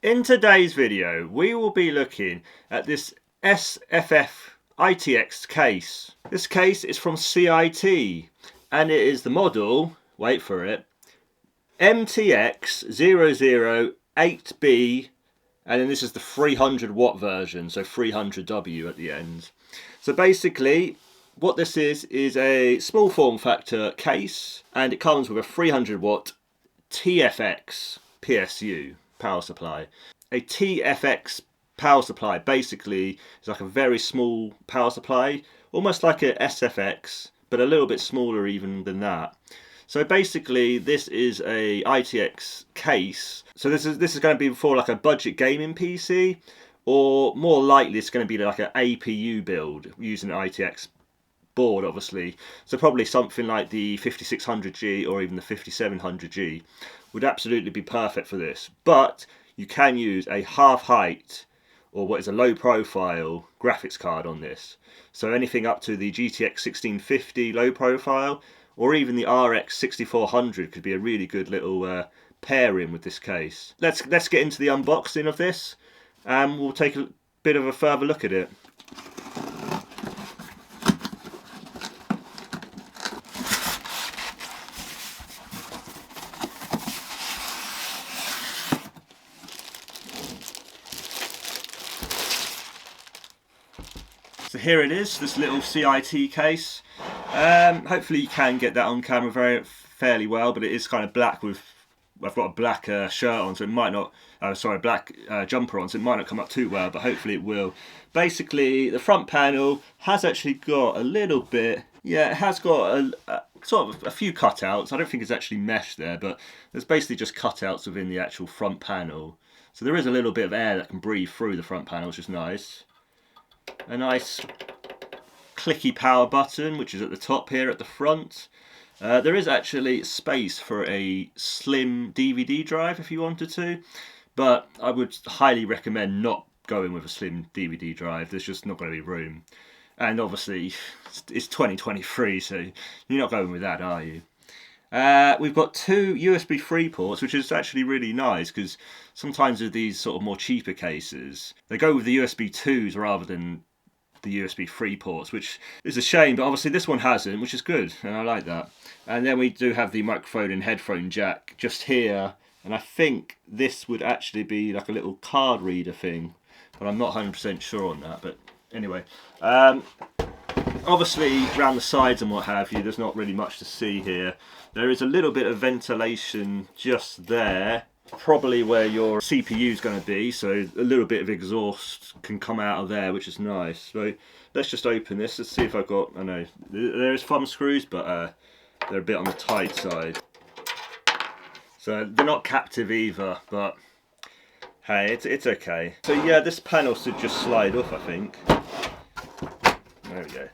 In today's video, we will be looking at this SFF ITX case. This case is from CIT and it is the model, wait for it, MTX008B, and then this is the 300 watt version, so 300W at the end. So basically, what this is a small form factor case, and it comes with a 300 watt TFX PSU power supply. A TFX power supply basically is like a very small power supply, almost like a SFX, but a little bit smaller even than that. So basically, this is a ITX case. So this is going to be for like a budget gaming PC, or more likely it's going to be like an APU build using an ITX board, obviously. So probably something like the 5600G or even the 5700G would absolutely be perfect for this. But you can use a half height or what is a low profile graphics card on this. So anything up to the GTX 1650 low profile, or even the RX 6400 could be a really good little pairing with this case. Let's get into the unboxing of this, and we'll take a bit of a further look at it. So here it is, this little CIT case. Hopefully you can get that on camera fairly well, but it is kind of black with, I've got a black shirt on, so it might not, black jumper on, so it might not come up too well, but hopefully it will. Basically, the front panel has actually got a little bit, yeah, it has got a sort of a few cutouts. I don't think it's actually mesh there, but there's basically just cutouts within the actual front panel. So there is a little bit of air that can breathe through the front panel, which is nice. A nice clicky power button, which is at the top here at the front. There is actually space for a slim DVD drive if you wanted to, but I would highly recommend not going with a slim DVD drive. There's just not going to be room. And obviously, it's 2023, so you're not going with that, are you? We've got two USB 3 ports, which is actually really nice, because sometimes with these sort of more cheaper cases, they go with the USB 2s rather than the USB 3 ports, which is a shame, but obviously this one hasn't, which is good, and I like that. And then we do have the microphone and headphone jack just here, and I think this would actually be like a little card reader thing, but I'm not 100% sure on that. But anyway, obviously around the sides and what have you, there's not really much to see here. There is a little bit of ventilation just there, probably where your CPU is going to be, so a little bit of exhaust can come out of there, which is nice. So let's just open this. Let's see if I've got, I know there's thumb screws, but they're a bit on the tight side, so they're not captive either, but hey, it's okay. So yeah, this panel should just slide off, I think. There we go.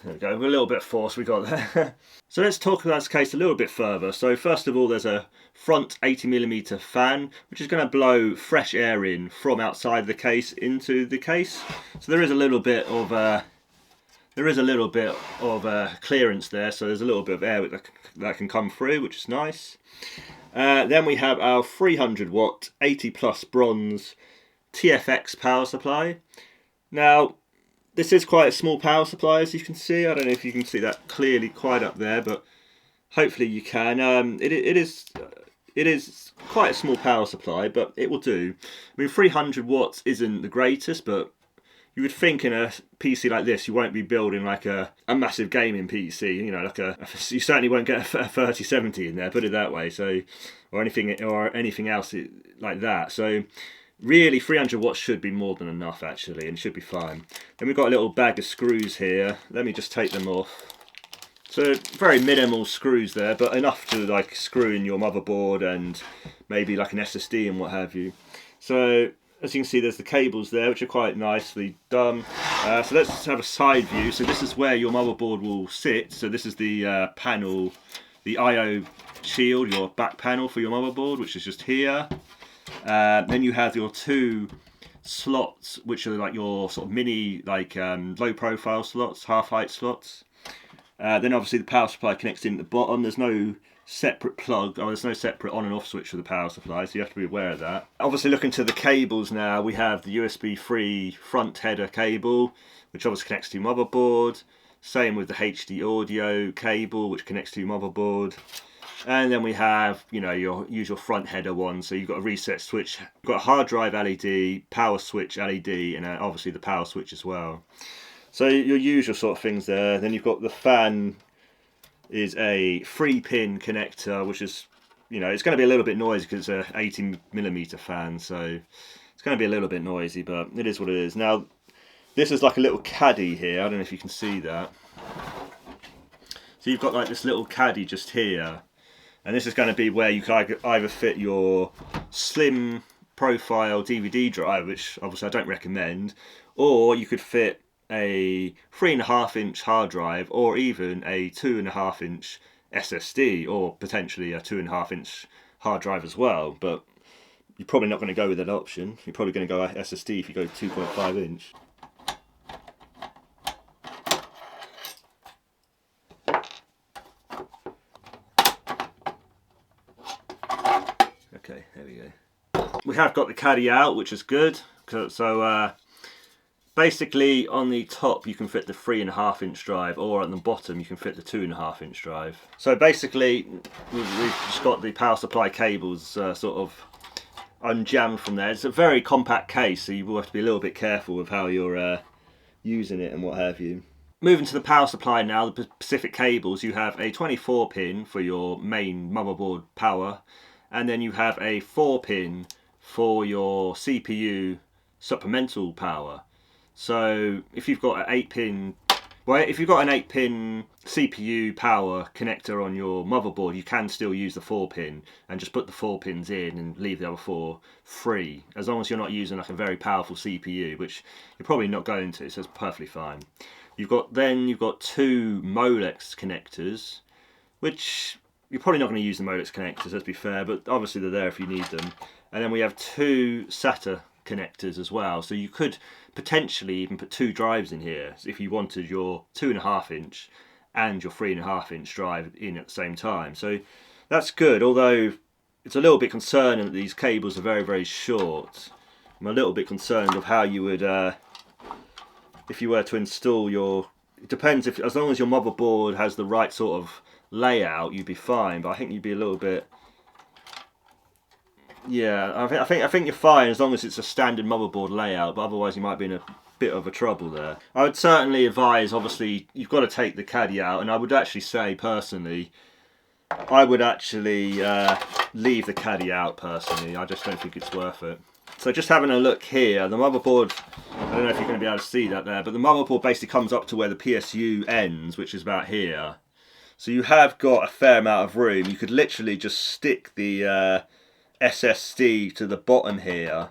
There we go, with a little bit of force we got there. So let's talk about this case a little bit further. So first of all, there's a front 80mm fan, which is going to blow fresh air in from outside the case into the case. So there is a little bit of clearance there. So there's a little bit of air that can come through, which is nice. Then we have our 300 watt 80 plus bronze TFX power supply. Now, this is quite a small power supply, as you can see. I don't know if you can see that clearly quite up there, but hopefully you can. It is quite a small power supply, but it will do. I mean, 300 watts isn't the greatest, but you would think in a PC like this, you won't be building like a massive gaming PC. You know, you certainly won't get a 3070 in there. Put it that way. So, or anything else like that. So, really, 300 watts should be more than enough, actually, and should be fine. Then we've got a little bag of screws here. Let me just take them off. So very minimal screws there, but enough to like screw in your motherboard and maybe like an SSD and what have you. So as you can see, there's the cables there, which are quite nicely done. So let's have a side view. So this is where your motherboard will sit. So this is the panel, the I/O shield, your back panel for your motherboard, which is just here. Then you have your two slots, which are like your sort of mini, like low profile slots, half height slots. Then obviously the power supply connects in at the bottom. There's no separate plug. Oh, there's no separate on and off switch for the power supply, so you have to be aware of that. Obviously, looking to the cables now, we have the USB 3 front header cable, which obviously connects to your motherboard. Same with the HD audio cable, which connects to your motherboard. And then we have, you know, your usual front header one. So you've got a reset switch, you've got a hard drive LED, power switch LED, and obviously the power switch as well. So your usual sort of things there. Then you've got the fan is a 3-pin connector, which is, you know, it's going to be a little bit noisy because it's a 80mm fan. So it's going to be a little bit noisy, but it is what it is. Now, this is like a little caddy here. I don't know if you can see that. So you've got like this little caddy just here. And this is going to be where you can either fit your slim profile DVD drive, which obviously I don't recommend, or you could fit a 3.5-inch hard drive, or even a 2.5-inch SSD, or potentially a 2.5-inch hard drive as well. But you're probably not going to go with that option. You're probably going to go SSD if you go 2.5-inch. Okay, there we go. We have got the caddy out, which is good. So basically on the top you can fit the 3.5-inch drive, or on the bottom you can fit the 2.5-inch drive. So basically we've just got the power supply cables sort of unjammed from there. It's a very compact case, so you will have to be a little bit careful with how you're using it and what have you. Moving to the power supply now, the specific cables, you have a 24-pin for your main motherboard power, and then you have a 4-pin for your CPU supplemental power. So if you've got an 8-pin, well, if you've got an 8-pin CPU power connector on your motherboard, you can still use the 4-pin and just put the 4 pins in and leave the other 4 free, as long as you're not using like a very powerful CPU, which you're probably not going to, so it's perfectly fine. You've got 2 Molex connectors, which you're probably not going to use the Molex connectors, let's be fair, but obviously they're there if you need them. And then we have 2 SATA connectors as well, so you could potentially even put 2 drives in here if you wanted your 2.5-inch and your 3.5-inch drive in at the same time. So that's good, although it's a little bit concerning that these cables are very, very short. I'm a little bit concerned of how you would, if you were to install your, it depends, if as long as your motherboard has the right sort of layout, you'd be fine, but I think you'd be a little bit, yeah, I think you're fine as long as it's a standard motherboard layout, but otherwise you might be in a bit of a trouble there. I would certainly advise, obviously you've got to take the caddy out, and I would actually say personally, I would actually leave the caddy out personally. I just don't think it's worth it. So just having a look here, the motherboard, I don't know if you're going to be able to see that there, but the motherboard basically comes up to where the PSU ends, which is about here. So you have got a fair amount of room. You could literally just stick the SSD to the bottom here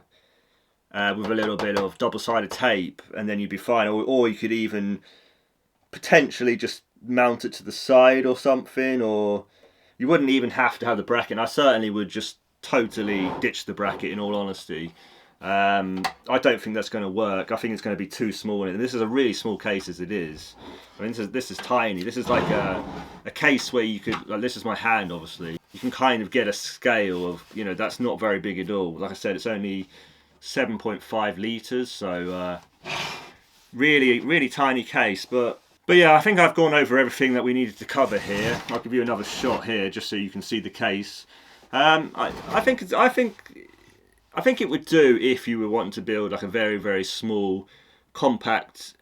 with a little bit of double-sided tape, and then you'd be fine. Or you could even potentially just mount it to the side or something, or you wouldn't even have to have the bracket. I certainly would just totally ditch the bracket, in all honesty. I don't think that's going to work. I think it's going to be too small, and this is a really small case as it is. I mean, this is tiny. This is like a case where you could, like, this is my hand obviously. You can kind of get a scale of, you know, that's not very big at all. Like I said, it's only 7.5 litres, so really, really tiny case. But yeah, I think I've gone over everything that we needed to cover here. I'll give you another shot here just so you can see the case. I think it would do if you were wanting to build like a very, very small, compact,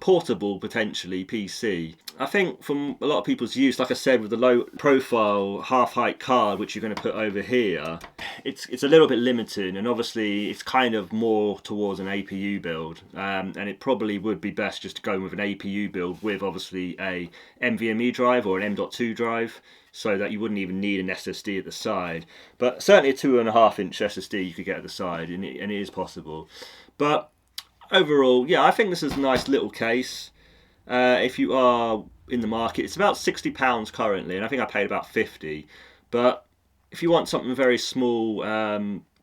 portable, potentially, PC. I think from a lot of people's use, like I said, with the low profile half-height card, which you're going to put over here, it's a little bit limiting, and obviously it's kind of more towards an APU build, and it probably would be best just to go with an APU build with obviously a NVMe drive or an M.2 drive, so that you wouldn't even need an SSD at the side. But certainly a 2.5-inch SSD you could get at the side, and it is possible. But overall, yeah, I think this is a nice little case. If you are in the market, it's about £60 currently, and I think I paid about 50. But if you want something very small,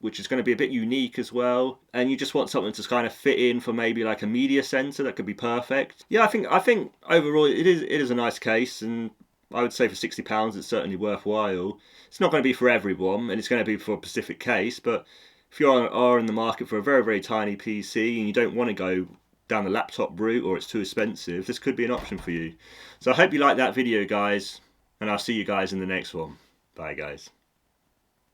which is going to be a bit unique as well, and you just want something to kind of fit in for maybe like a media center, that could be perfect. Yeah, I think overall it is a nice case, and I would say for £60 it's certainly worthwhile. It's not going to be for everyone, and it's going to be for a specific case, but if you are in the market for a very, very tiny PC and you don't want to go down the laptop route or it's too expensive, this could be an option for you. So I hope you liked that video, guys, and I'll see you guys in the next one. Bye, guys.